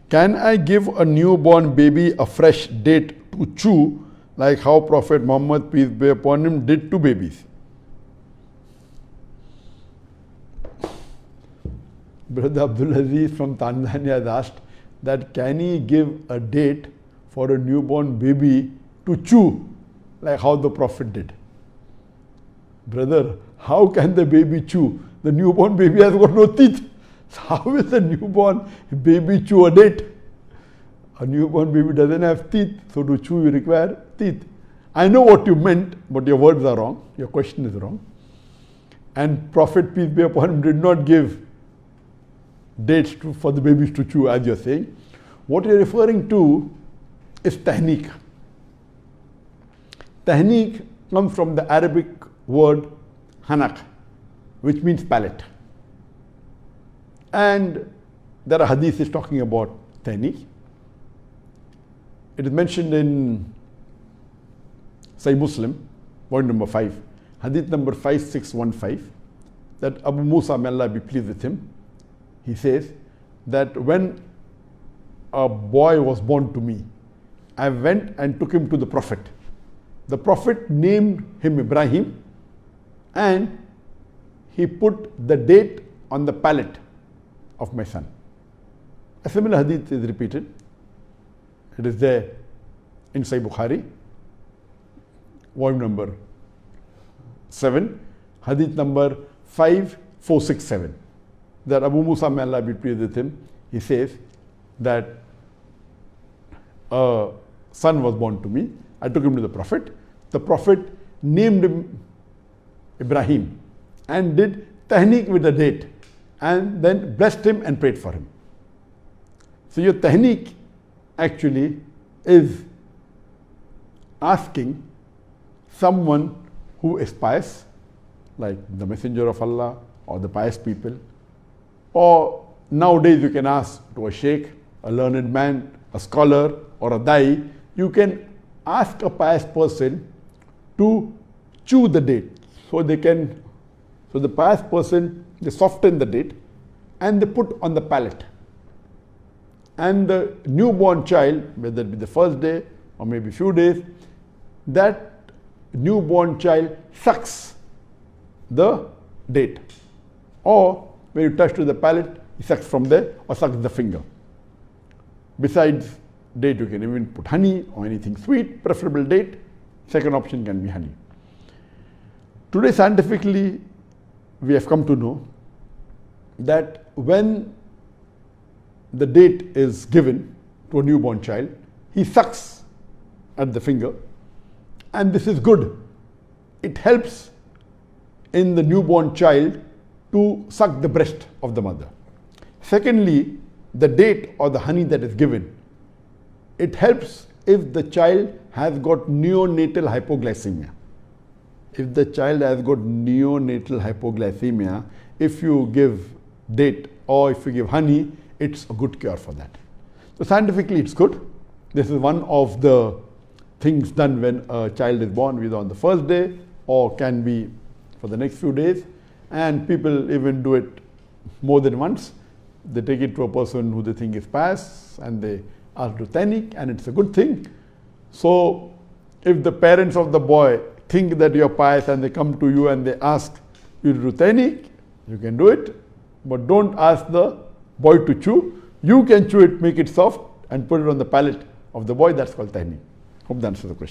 Can I give a newborn baby a fresh date to chew like how Prophet Muhammad, peace be upon him, did to babies? Brother Abdul Aziz from Tanzania has asked that can he give a date for a newborn baby to chew like how the Prophet did? Brother, how can the baby chew? The newborn baby has got no teeth. So how will the newborn baby chew a date? A newborn baby doesn't have teeth, so to chew you require teeth. I know what you meant, but your words are wrong. Your question is wrong. And Prophet, peace be upon him, did not give dates for the babies to chew, as you're saying. What you're referring to is tahniq. Tahniq comes from the Arabic word hanak, which means palate. And there are hadiths talking about tahniq. It is mentioned in Sahih Muslim, point number 5, hadith number 5615, that Abu Musa, may Allah be pleased with him, he says that when a boy was born to me, I went and took him to the Prophet. The Prophet named him Ibrahim and he put the date on the palate of my son. A similar hadith is repeated. It is there in Sahih Bukhari, volume number 7, hadith number 5467. That Abu Musa, may Allah be pleased with him, he says that a son was born to me. I took him to the Prophet. The Prophet named him Ibrahim and did tahniq with the date and then blessed him and prayed for him. So your tahniq actually is asking someone who is pious, like the Messenger of Allah or the pious people, or nowadays you can ask to a sheikh, a learned man, a scholar or a dai, you can ask a pious person to chew the date. So the pious person, they soften the date and they put on the palate. And the newborn child, whether it be the first day or maybe few days, that newborn child sucks the date. Or when you touch to the palate, he sucks from there or sucks the finger. Besides date, you can even put honey or anything sweet, preferable date. Second option can be honey. Today, scientifically, we have come to know that when the date is given to a newborn child, he sucks at the finger, and this is good. It helps in the newborn child to suck the breast of the mother. Secondly, the date or the honey that is given, it helps if the child has got neonatal hypoglycemia. If the child has got neonatal hypoglycemia, if you give date or if you give honey, it's a good cure for that. So scientifically it's good. This is one of the things done when a child is born, either on the first day or can be for the next few days. And people even do it more than once. They take it to a person who they think is pious and they ask to tahniq, and it's a good thing. So if the parents of the boy think that you're pious and they come to you and they ask you to do tahniq, you can do it, but don't ask the boy to chew. You can chew it, make it soft and put it on the palate of the boy. That's called tahniq. Hope that answers the question.